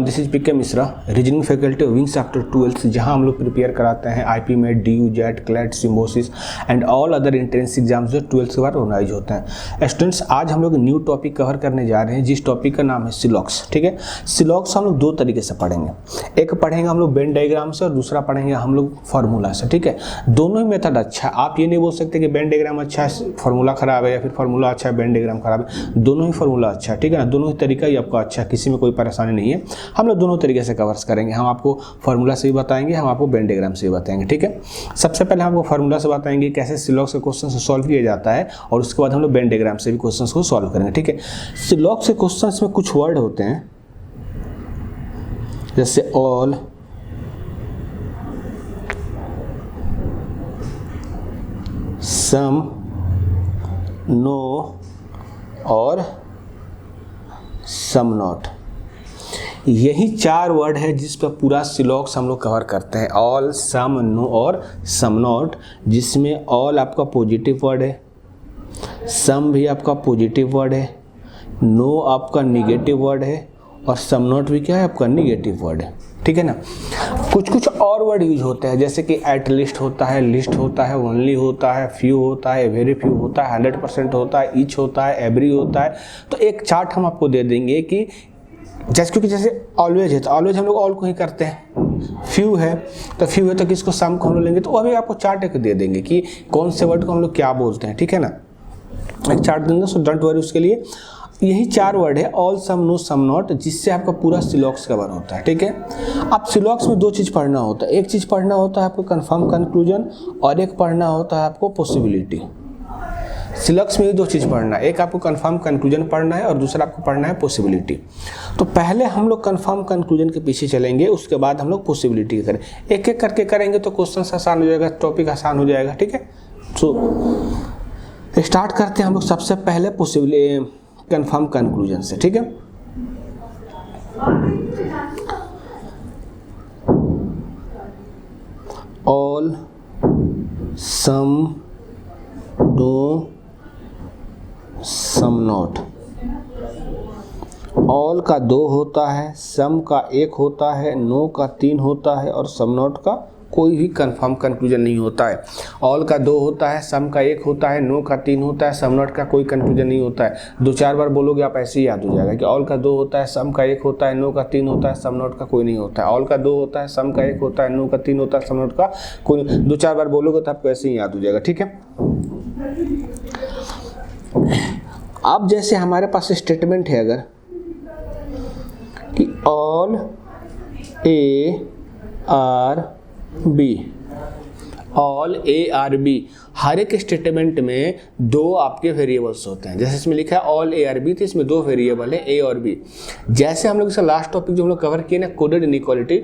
This is PK Mishra, reasoning faculty wings after 12th, जहां हम लोग प्रिपेयर कराते हैं IPMAT, DU, JET, CLAT, Symbiosis and all other entrance exams जो 12th के बाद ऑर्गेनाइज होते हैं। स्टूडेंट्स, आज हम लोग न्यू टॉपिक कवर करने जा रहे हैं, जिस टॉपिक का नाम है सिलॉक्स। ठीक है, सिलॉक्स हम लोग दो तरीके से पढ़ेंगे, एक पढ़ेंगे हम लोग वेन डायग्राम से और दूसरा पढ़ेंगे हम लोग फार्मूला से। ठीक है, दोनों ही मेथड अच्छा है, आप ये नहीं बोल सकते कि वेन डायग्राम अच्छा है फार्मूला खराब है, या फिर फार्मूला अच्छा है वेन डायग्राम खराब है। दोनों ही फार्मूला अच्छा है, ठीक है ना, दोनों ही तरीका ही आपका अच्छा है, किसी में कोई परेशानी नहीं है। हम लोग दोनों तरीके से कवर्स करेंगे, हम आपको फार्मूला से भी बताएंगे, हम आपको वेन डायग्राम से भी बताएंगे। ठीक है, सबसे पहले हम आपको फार्मूला से बताएंगे कैसे सिलॉक्स के क्वेश्चन से सॉल्व किया जाता है, और उसके बाद हम लोग वेन डायग्राम से भी क्वेश्चन को सॉल्व करेंगे। ठीक है, सिलॉक्स के क्वेश्चन में कुछ वर्ड होते हैं जैसे ऑल, सम, नो और सम नॉट। यही चार वर्ड है जिस पर पूरा सिलॉक्स हम लोग कवर करते हैं, ऑल, सम, नो और सम नॉट, जिसमें ऑल आपका पॉजिटिव वर्ड है, सम भी आपका पॉजिटिव वर्ड है, नो आपका निगेटिव वर्ड है और सम नॉट भी क्या है आपका निगेटिव वर्ड है। ठीक है ना, कुछ कुछ और वर्ड यूज होते हैं, जैसे कि एट लिस्ट होता है, लिस्ट होता है, ओनली होता है, फ्यू होता है, वेरी फ्यू होता है, 100% होता है, ईच होता है, एवरी होता है। तो एक चार्ट हम आपको दे देंगे कि क्योंकि जैसे ऑलवेज है तो ऑलवेज हम लोग ऑल को ही करते हैं, फ्यू है तो किसको सम को हम लोग लेंगे, तो अभी आपको चार्ट एक दे देंगे कि कौन से वर्ड को हम लोग क्या बोलते हैं। ठीक है ना, एक चार्ट देंगे, सो डोंट वरी उसके लिए। यही चार वर्ड है, all, some, no, some not, जिससे आपका पूरा सिलॉक्स कवर होता है। ठीक है, अब सिलॉक्स में दो चीज़ पढ़ना होता है, एक चीज़ पढ़ना होता है आपको कंफर्म कंक्लूजन और एक पढ़ना होता है आपको पॉसिबिलिटी। सिलॉक्स में ये दो चीज़ पढ़ना है, एक आपको कंफर्म कंक्लूजन पढ़ना है और दूसरा आपको पढ़ना है पॉसिबिलिटी। तो पहले हम लोग कंफर्म कंक्लूजन के पीछे चलेंगे, उसके बाद हम लोग पॉसिबिलिटी करें, एक एक करके करेंगे तो क्वेश्चन आसान हो जाएगा, टॉपिक आसान हो जाएगा। ठीक है, तो स्टार्ट करते हैं हम लोग सबसे पहले पॉसिबिलिटी कंफर्म कंक्लूजन से। ठीक है, all, some, no, some not. All का 2 होता है, सम का 1 होता है, नो का 3 होता है और सम नॉट का कोई भी कंफर्म कंक्लूजन नहीं होता है। ऑल का 2 होता है, सम का 1 होता है, नो का 3 होता है, सम नॉट का कोई कंक्लूजन नहीं होता है। 2-4 बार बोलोगे आप ऐसे ही याद हो जाएगा कि ऑल का 2 होता है, सम का 1 होता है, नो का 3 होता है, सम नॉट का कोई नहीं होता है। ऑल का 2 होता है, सम का 1 होता है, नो का 3 होता है, सम नॉट का कोई। 2-4 बार बोलोगे तो आपको ऐसे ही याद हो जाएगा। ठीक है, अब जैसे हमारे पास स्टेटमेंट है अगर कि all A are B, all A are B, हर एक स्टेटमेंट में 2 आपके वेरिएबल्स होते हैं। जैसे इसमें लिखा है ऑल ए आर बी, तो इसमें 2 वेरिएबल है ए और बी। जैसे हम लोग इसका लास्ट टॉपिक जो हम लोग कवर किए ना, कोडेड इनइक्वालिटी,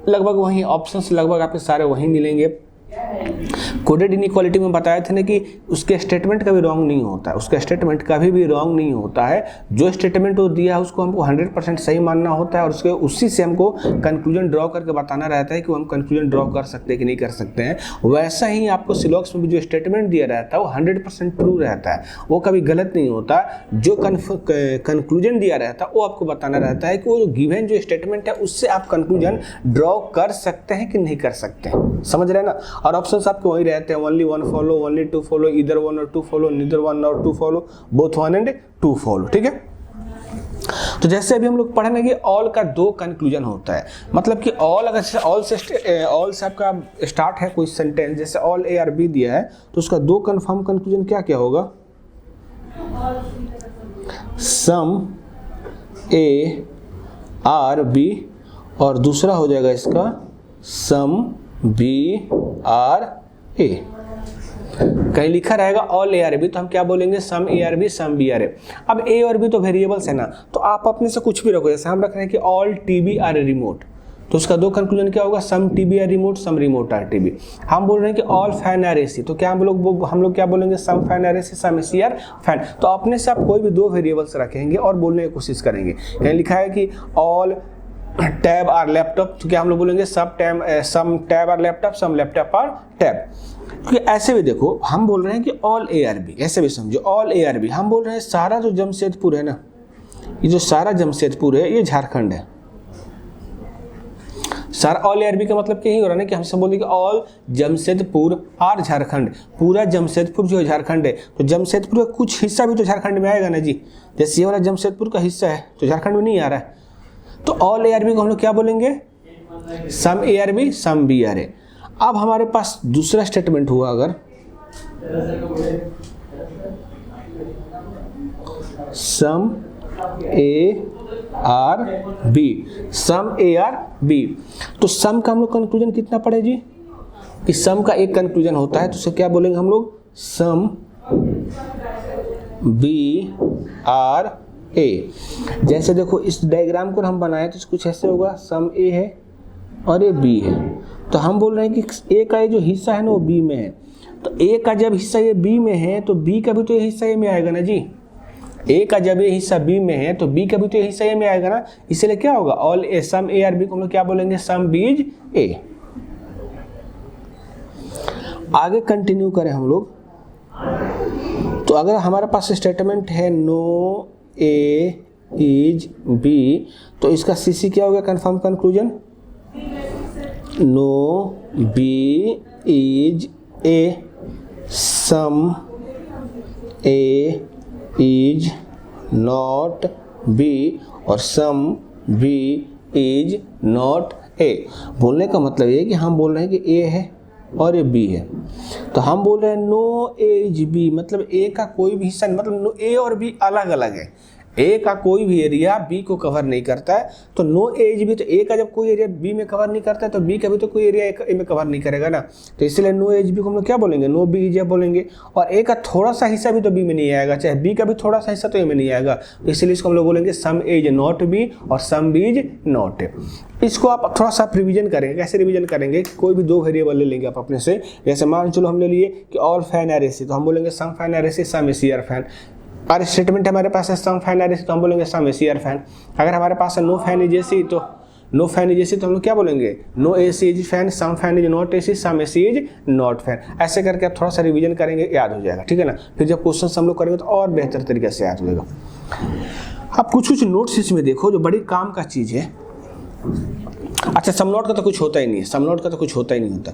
लगभग वही ऑप्शंस लगभग आपके सारे वहीं मिलेंगे। कोडेड इनइक्वालिटी में बताया था ना कि उसके स्टेटमेंट का भी रॉन्ग नहीं होता है, उसका स्टेटमेंट कभी भी रॉन्ग नहीं होता है। जो स्टेटमेंट वो दिया है उसको हमको 100% सही मानना होता है, और उसी से हमको कंक्लूजन ड्रॉ करके बताना रहता है कि हम कंक्लूजन ड्रॉ कर सकते हैं कि नहीं कर सकते हैं। वैसा ही आपको सिलॉक्स में भी जो स्टेटमेंट दिया रहता है वो 100% ट्रू रहता है, वो कभी गलत नहीं होता। जो कंक्लूजन दिया रहता है वो आपको बताना रहता है कि वो गिवन जो स्टेटमेंट है उससे आप कंक्लूजन ड्रॉ कर सकते हैं कि नहीं कर सकते हैं। समझ रहे हैं ना, और ऑप्शंस आपके वही रहते हैं, ओनली 1 फॉलो, ओनली 2 फॉलो, इधर 1 और 2 फॉलो, निदर 1 और 2 फॉलो, बोथ 1 एंड 2 फॉलो। ठीक है, तो जैसे अभी हम लोग पढ़े ना कि ऑल का 2 कंक्लूजन होता है, मतलब कि ऑल अगर ऑल से आपका स्टार्ट है कोई सेंटेंस, जैसे ऑल ए आर बी दिया है तो उसका 2 कंफर्म कंक्लूजन क्या क्या होगा, सम ए आर बी और दूसरा हो जाएगा इसका सम बी आर ए। कहीं लिखा रहेगा ऑल ए आर बी तो हम क्या बोलेंगे, some A are B, some B are A. अब ए और बी तो वेरिएबल्स है ना, तो आप अपने से कुछ भी रखो, जैसे हम रख रहे हैं कि all T B are remote, तो उसका 2 कंक्लूजन क्या होगा, some T B are remote, some remote are T B. हम बोल रहे हैं कि ऑल फैन आर एसी, तो क्या हम लोग क्या बोलेंगे, some fan are AC, some AC are fan. तो अपने से आप कोई भी 2 वेरिएबल्स रखेंगे और बोलने की कोशिश करेंगे। कहीं लिखा है कि ऑल टैब आर लैपटॉप, तो क्या हम लोग बोलेंगे some tab are laptop, some laptop are tab. क्योंकि ऐसे भी देखो हम बोल रहे हैं कि ऑल ए आर बी, ऐसे भी समझो ऑल ए आर बी, हम बोल रहे हैं सारा जो जमशेदपुर है ना, ये जो सारा जमशेदपुर है ये झारखंड है। सारा ऑल ARB का मतलब यही हो रहा है ना कि हमसे बोल दिया कि ऑल जमशेदपुर और झारखंड, पूरा जमशेदपुर जो है झारखंड है, तो जमशेदपुर का कुछ हिस्सा भी तो झारखंड में आएगा ना जी। जैसे ये वाला जमशेदपुर का हिस्सा है तो झारखंड में नहीं आ रहा है, तो ऑल ARB को हम लोग क्या बोलेंगे, सम ARB सम BRA। अब हमारे पास दूसरा स्टेटमेंट हुआ, अगर सम ARB, सम ARB, तो सम का हम लोग कंक्लूजन कितना पढ़े जी, कि सम का एक कंक्लूजन होता है, तो उसे क्या बोलेंगे हम लोग, सम BRA। जैसे देखो इस डायग्राम को हम बनाए तो कुछ ऐसे होगा, सम A है और ये B है, तो हम बोल रहे हैं कि A का ये जो हिस्सा है ना वो B में है, तो A का जब हिस्सा ये B में है तो B का भी तो ये हिस्सा A में आएगा ना जी। A का जब ये हिस्सा B में है तो B का भी तो ये हिस्सा A में आएगा ना, इसलिए क्या होगा, ऑल A सम ARB को हम लोग क्या बोलेंगे, सम बीज A। आगे कंटिन्यू करें हम लोग, तो अगर हमारे पास स्टेटमेंट है नो A इज B, तो इसका CC क्या होगा, confirm conclusion, no B is A, some A is not B और some B is not A। बोलने का मतलब ये कि हम बोल रहे हैं कि A है और ये B है, तो हम बोल रहे हैं नो A इज B, मतलब A का कोई भी हिस्सा, मतलब A और B अलग अलग है, A का कोई भी एरिया B को कवर नहीं करता है, तो नो A इज B, तो A का जब कोई एरिया B में कवर नहीं करता है तो B का भी तो कोई एरिया A में कवर नहीं करेगा ना, तो इसलिए नो A इज B को हम लोग क्या बोलेंगे, नो B इज A बोलेंगे। और A का थोड़ा सा हिस्सा भी तो B में नहीं आएगा, चाहे B का भी थोड़ा सा हिस्सा तो A में नहीं आएगा, तो इसलिए इसको हम लोग बोलेंगे सम A इज नॉट B और some B is not A। इसको आप थोड़ा सा रिवीजन करेंगे, कैसे रिवीजन करेंगे, कोई भी दो वेरिएबल ले लेंगे आप अपने से, जैसे मान चलो हमने लिए कि ऑल फैन आर AC, तो हम बोलेंगे some fan are AC some ACR fan. और स्टेटमेंट हमारे पास है सम फैन आर AC, तो हम बोलेंगे सम ACR फैन। अगर हमारे पास है नो फैन इज AC, तो नो फैन इज AC तो हम लोग क्या बोलेंगे, no AC is fan, some fan is not AC, some AC is not fan. ऐसे करके आप थोड़ा सा रिवीजन करेंगे, याद हो जाएगा, ठीक है ना। फिर जब क्वेश्चन हम लोग करेंगे तो और बेहतर तरीके से याद होगा। अब कुछ नोट्स इसमें देखो जो बड़ी काम का चीज़ है। अच्छा, सम नॉट का तो कुछ होता ही नहीं है, सम नॉट का तो कुछ होता ही नहीं होता।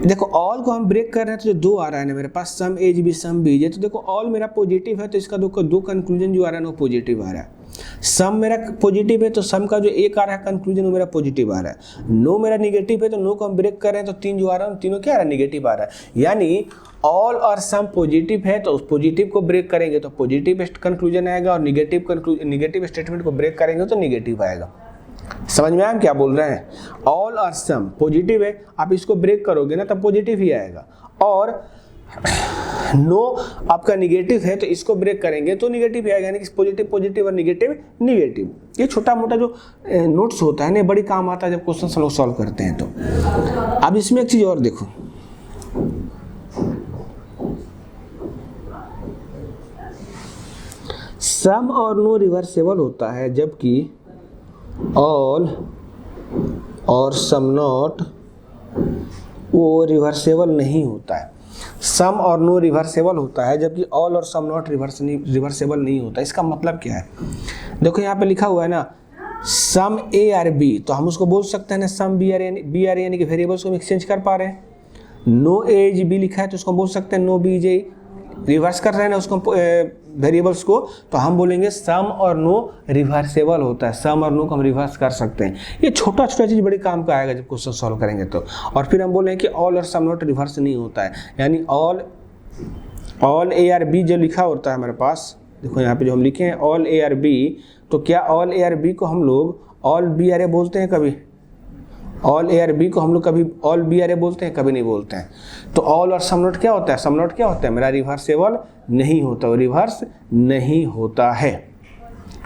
देखो ऑल को हम ब्रेक कर रहे हैं तो जो दो आ रहा है ना मेरे पास, सम एज बी सम बीज है, तो देखो ऑल मेरा पॉजिटिव है तो इसका दो कंक्लूजन जो आ रहा है ना वो पॉजिटिव आ रहा है। सम मेरा पॉजिटिव है तो सम का जो एक आ रहा है कंक्लूजन वो मेरा पॉजिटिव आ रहा है। नो मेरा निगेटिव है तो नो को हम ब्रेक कर रहे हैं तो तीन जो आ रहा है तीनों क्या आ रहा है, निगेटिव आ रहा है। यानी ऑल और सम पॉजिटिव है तो उस पॉजिटिव को ब्रेक करेंगे तो पॉजिटिव कंक्लूजन आएगा, और निगेटिव स्टेटमेंट को ब्रेक करेंगे तो निगेटिव आएगा। समझ में आया क्या बोल रहे हैं। ऑल और सम पॉजिटिव है, आप इसको ब्रेक करोगे ना तब पॉजिटिव ही आएगा, और नो आपका निगेटिव है तो इसको ब्रेक करेंगे तो निगेटिव आएगा, यानी कि पॉजिटिव पॉजिटिव और निगेटिव निगेटिव। ये छोटा मोटा जो नोट्स होता है ना बड़ी काम आता है जब क्वेश्चन हम लोग सॉल्व करते हैं। तो अब इसमें एक चीज और देखो, सम और नो रिवर्सेबल होता है, जबकि ऑल और सम नॉट वो रिवर्सेबल नहीं होता है। सम और नो रिवर्सेबल होता है जबकि ऑल और सम नॉट रिवर्सेबल नहीं होता। इसका मतलब क्या है, देखो यहाँ पे लिखा हुआ है ना सम ए आर बी, तो हम उसको बोल सकते हैं ना सम बी आर यानी कि वेरिएबल्स को हम एक्सचेंज कर पा रहे हैं। नो ए इज बी लिखा है तो उसको बोल सकते हैं no B is A, reverse कर रहे हैं ना उसको वेरिएबल्स को, तो हम बोलेंगे सम और नो रिवर्सेबल होता है। सम और नो को हम रिवर्स कर सकते हैं। ये छोटा छोटा चीज़ बड़ी काम का आएगा जब क्वेश्चन सॉल्व करेंगे तो। और फिर हम बोलेंगे कि ऑल और सम नॉट रिवर्स नहीं होता है, यानी ऑल ए आर बी जो लिखा होता है हमारे पास, देखो यहाँ पे जो हम लिखे हैं ऑल ए आर बी, तो क्या ऑल ए आर बी को हम लोग ऑल बी आर ए बोलते हैं कभी? ऑल ए आर बी को हम लोग कभी ऑल बी आर ए बोलते हैं? कभी नहीं बोलते हैं। तो ऑल और सम नॉट क्या होता है? सम नॉट क्या होता है? मेरा रिवर्सेबल नहीं होता, वो रिवर्स नहीं होता है।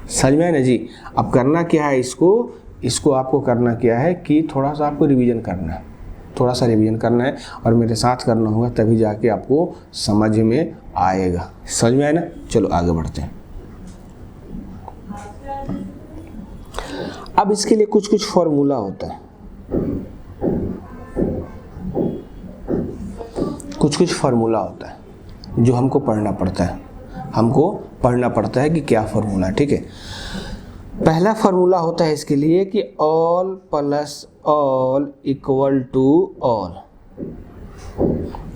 समझ में है ना जी। अब करना क्या है, इसको आपको करना क्या है कि थोड़ा सा आपको रिवीजन करना है, थोड़ा सा रिवीजन करना है और मेरे साथ करना होगा, तभी जाके आपको समझ में आएगा। समझ में आए ना। चलो आगे बढ़ते हैं। अब इसके लिए कुछ कुछ फॉर्मूला होता है, कुछ फार्मूला होता है जो हमको पढ़ना पड़ता है, हमको पढ़ना पड़ता है कि क्या फार्मूला है। ठीक है, पहला फॉर्मूला होता है इसके लिए कि all plus all equal to all,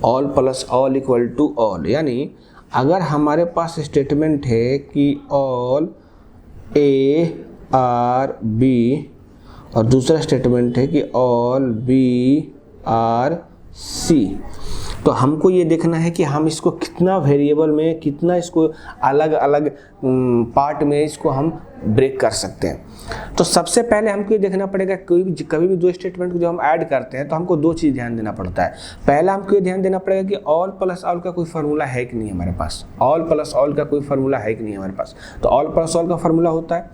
all plus all equal to all, यानी अगर हमारे पास स्टेटमेंट है कि ऑल ए आर बी और दूसरा स्टेटमेंट है कि ऑल बी आर सी, तो हमको ये देखना है कि हम इसको कितना वेरिएबल में, कितना इसको अलग अलग पार्ट में इसको हम ब्रेक कर सकते हैं। तो सबसे पहले हमको ये देखना पड़ेगा कभी भी दो स्टेटमेंट को जो हम ऐड करते हैं तो हमको दो चीज़ ध्यान देना पड़ता है। पहला हमको ये ध्यान देना पड़ेगा कि ऑल प्लस ऑल का कोई फार्मूला है कि नहीं हमारे पास, ऑल प्लस ऑल का कोई फार्मूला है कि नहीं हमारे पास। तो ऑल प्लस ऑल का फार्मूला होता है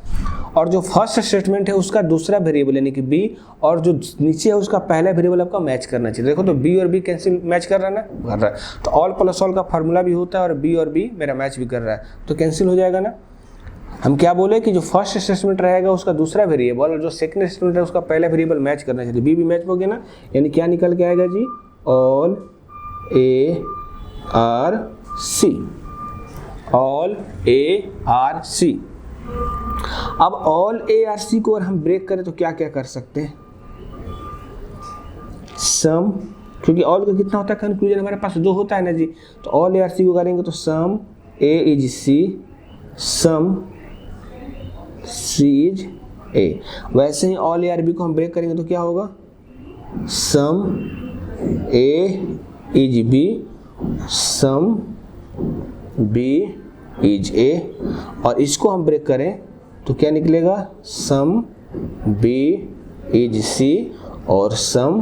और जो फर्स्ट स्टेटमेंट है उसका दूसरा वेरिएबल यानी कि बी और जो नीचे है उसका पहला वेरिएबल आपका मैच करना चाहिए। देखो तो बी और बी कैंसिल मैच कर रहा है ना, कर रहा है। तो ऑल प्लस ऑल का फार्मूला भी होता है और बी मेरा मैच भी कर रहा है तो कैंसिल हो जाएगा ना। हम क्या बोले कि जो फर्स्ट स्टेटमेंट रहेगा उसका दूसरा वेरिएबल और जो सेकंड स्टेटमेंट है उसका पहला वेरिएबल मैच करना चाहिए। बी भी मैच हो गया ना, यानी क्या निकल के आएगा जी, all A are C, all A are C. अब ऑल ए आर सी को अगर हम ब्रेक करें तो क्या क्या कर सकते हैं, सम, क्योंकि ऑल का कितना होता है कंक्लूजन हमारे पास दो होता है ना जी, तो ऑल ए आर सी को करेंगे तो सम A is C, some C is A. वैसे ही ऑल ए आर बी को हम ब्रेक करेंगे तो क्या होगा, some A is B, some B is A, और इसको हम ब्रेक करें तो क्या निकलेगा, सम बी इज सी और सम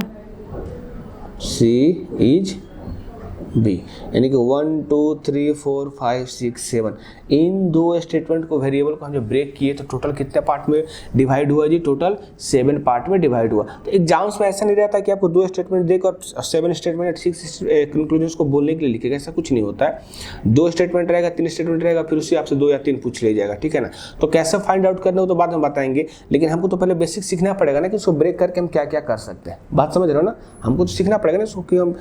सी इज बी, यानी कि 1 2 3 4 5 6 7 इन दो स्टेटमेंट को वेरिएबल को हम जब ब्रेक किए तो टोटल कितने पार्ट में डिवाइड हुआ जी, टोटल 7 पार्ट में डिवाइड हुआ। तो एग्जाम्स में ऐसा नहीं रहता कि आपको दो स्टेटमेंट देकर 7 स्टेटमेंट 6 कंक्लूजन को बोलने के लिए लिखेगा, ऐसा कुछ नहीं होता है। दो स्टेटमेंट रहेगा, 3 स्टेटमेंट रहेगा, फिर उससे आपसे 2 या 3 पूछ लिया जाएगा, ठीक है ना। तो कैसे फाइंड आउट करना हो तो बाद में बताएंगे, लेकिन हमको तो पहले बेसिक सीखना पड़ेगा ना कि उसको ब्रेक करके हम क्या क्या कर सकते हैं। बात समझ रहे हो ना, हमको तो सीखना पड़ेगा ना उसको कि हम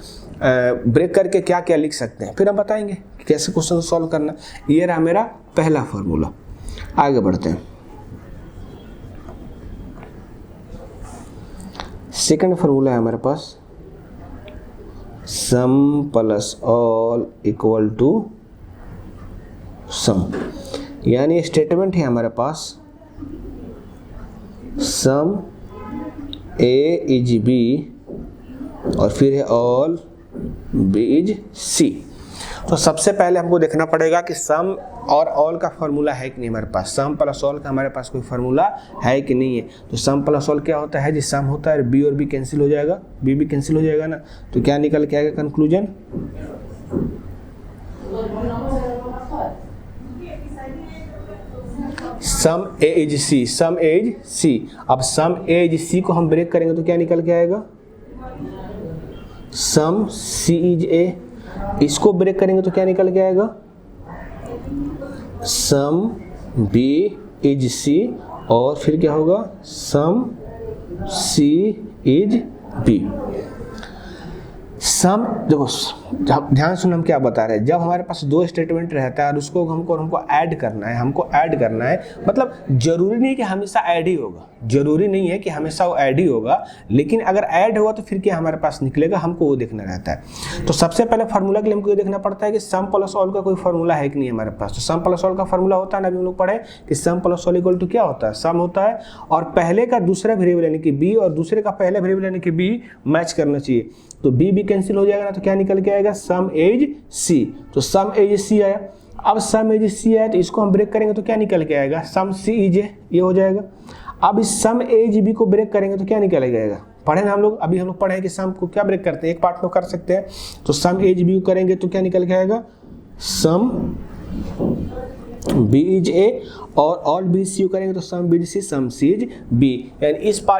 ब्रेक करके क्या क्या लिख सकते हैं, फिर हम बताएंगे कि कैसे क्वेश्चन सॉल्व करना। ये रहा मेरा पहला फार्मूला। आगे बढ़ते हैं, सेकंड फार्मूला है हमारे पास, सम plus all equal to some, यानी स्टेटमेंट है हमारे पास सम ए इज बी और फिर है ऑल बी इज सी। तो सबसे पहले हमको देखना पड़ेगा कि सम और ऑल का फार्मूला है कि नहीं हमारे पास, सम प्लस ऑल का हमारे पास कोई फार्मूला है कि नहीं है। तो सम प्लस ऑल क्या होता है जी, सम होता है बी और बी कैंसिल हो जाएगा, बी भी कैंसिल हो जाएगा ना, तो क्या निकल के आएगा conclusion, some A is C, some A is C. अब सम ए इज सी को हम ब्रेक करेंगे तो क्या निकल के आएगा, सम सी इज ए। इसको ब्रेक करेंगे तो क्या निकल के आएगा, सम बी इज सी और फिर क्या होगा, सम सी इज बी। सम देखो ध्यान सुन, हम क्या बता रहे हैं, जब हमारे पास दो स्टेटमेंट रहता है और उसको हमको ऐड करना है, मतलब जरूरी नहीं कि हमेशा ऐड ही होगा, जरूरी नहीं है कि हमेशा वो ऐड ही होगा, लेकिन अगर ऐड हुआ तो फिर क्या हमारे पास निकलेगा, हमको वो देखना रहता है। तो सबसे पहले फार्मूला के लिए हमको ये देखना पड़ता है कि सम प्लस ऑल का कोई फार्मूला है कि नहीं हमारे पास। तो सम प्लस ऑल का फार्मूला होता है ना, अभी हम लोग पढ़े कि सम प्लस ऑल इक्वल टू क्या होता है, सम होता है और पहले का दूसरा वेरिएबल यानी कि बी और दूसरे का पहला वेरिएबल यानी कि बी मैच करना चाहिए। तो बी भी कैंसिल हो जाएगा ना, तो क्या निकल के आएगा, सम एज सी। तो सम एज सी आया, अब सम एज सी आया तो इसको हम ब्रेक करेंगे तो क्या निकल के आएगा, सम सी इज ए, ये हो जाएगा। अब इस सम एज बी को ब्रेक करेंगे तो क्या निकल जाएगा, पढ़े ना हम लोग, अभी हम लोग पढ़े कि सम को क्या ब्रेक करते हैं, एक पार्ट में कर सकते हैं। तो सम एज बी को करेंगे तो क्या निकल के आएगा, सम बी इज ए और ऑल बी सी करेंगे तो some B C, some C is B. यानी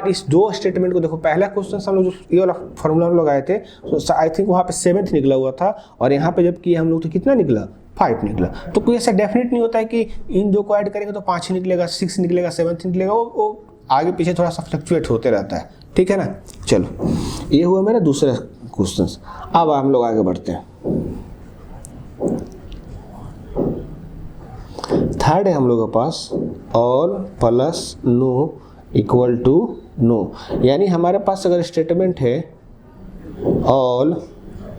इस दो स्टेटमेंट को देखो, पहला क्वेश्चन हम लोग जो ये वाला फॉर्मूला हम लोग आए थे तो आई थिंक वहाँ पे 7th निकला हुआ था और यहाँ पे जब किए हम लोग तो कितना निकला, 5 निकला। तो कोई ऐसा डेफिनेट नहीं होता है कि इन दो को ऐड करेंगे तो 5 ही निकलेगा, 6 निकलेगा, 7th निकलेगा, वो आगे पीछे थोड़ा सा फ्लक्चुएट होते रहता है, ठीक है ना। चलो ये हुआ मेरा दूसरा क्वेश्चन। अब हम लोग आगे बढ़ते हैं, थर्ड है हम लोगों के पास all plus no equal to no, यानी हमारे पास अगर स्टेटमेंट है ऑल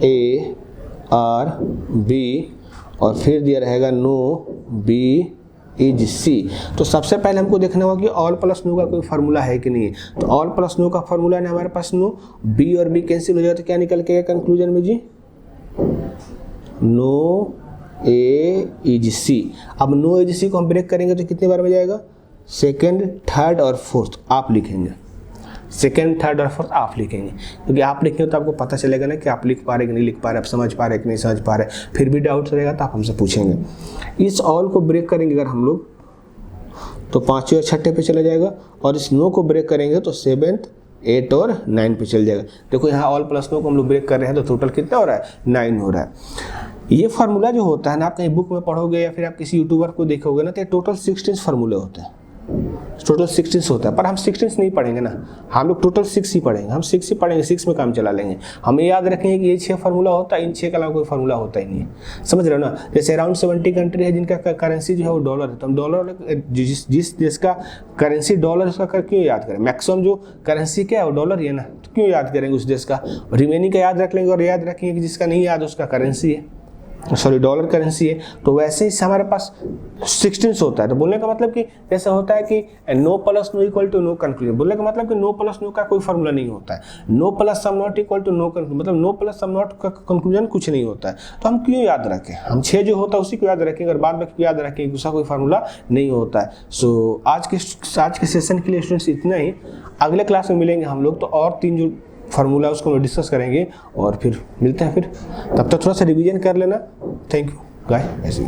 ए आर बी और फिर दिया रहेगा नो बी इज सी, तो सबसे पहले हमको देखना होगा कि ऑल प्लस नो का कोई फार्मूला है कि नहीं है। तो ऑल प्लस नो का फार्मूला है हमारे पास नो, बी और बी कैंसिल हो जाए तो क्या निकल के कंक्लूजन में जी, नो ए इज सी। अब नो इज सी को हम ब्रेक करेंगे तो कितने बार में जाएगा, सेकेंड थर्ड और फोर्थ आप लिखेंगे, सेकेंड थर्ड और फोर्थ आप लिखेंगे, क्योंकि आप लिखेंगे तो आपको पता चलेगा ना कि आप लिख पा रहे कि नहीं लिख पा रहे, आप समझ पा रहे कि नहीं समझ पा रहे। फिर भी डाउट रहेगा तो आप हमसे पूछेंगे। इस ऑल को ब्रेक करेंगे अगर हम लोग तो पाँचवें और छठे पे चला जाएगा, और इस नो को ब्रेक करेंगे तो सेवेंथ 8 और 9 पे चल जाएगा। देखो यहाँ ऑल प्लस नो को हम लोग ब्रेक कर रहे हैं तो टोटल कितना हो रहा है, 9 हो रहा है। ये फार्मूला जो होता है ना, आप कहीं बुक में पढ़ोगे या फिर आप किसी यूट्यूबर को देखोगे ना, तो टोटल 16 फार्मूले होते हैं, टोटल 16 होता है। पर हम 16 नहीं पढ़ेंगे ना, हम लोग टोटल 6 ही पढ़ेंगे, हम 6 ही पढ़ेंगे, 6 में काम चला लेंगे। हमें याद रखेंगे कि ये 6 फार्मूला होता है, इन 6 के अलावा कोई फार्मूला होता ही नहीं है, समझ रहे हो ना। जैसे अराउंड 70 कंट्री है जिनका करेंसी जो है वो डॉलर है, तो हम डॉलर जिस देश का करेंसी डॉलर उसका क्यों याद करें, मैक्सिमम जो करेंसी क्या है वो डॉलर ही है ना, तो क्यों याद करेंगे उस देश का, रिमेनिंग का याद रख लेंगे और याद रखेंगे कि जिसका नहीं याद उसका करेंसी है, सॉरी डॉलर करेंसी है। तो वैसे ही हमारे पास 16 होता है। तो बोलने का मतलब कि जैसा होता है कि no plus no equal to no conclusion, बोलने का मतलब कि नो प्लस नो का कोई फार्मूला नहीं होता है, no plus some not equal to no conclusion, मतलब नो प्लस सम नॉट का कंक्लूजन कुछ नहीं होता है। तो हम क्यों याद रखें, हम 6 जो होता है उसी को याद रखेंगे और बाद में याद रखेंगे, दूसरा कोई फार्मूला नहीं होता है। सो आज के सेशन के लिए स्टूडेंट्स इतना ही। अगले क्लास में मिलेंगे हम लोग, तो और 3 जो फार्मूला उसको हम डिस्कस करेंगे और फिर मिलते हैं। फिर तब तक थोड़ा सा रिवीजन कर लेना। थैंक यू गाय। ऐसे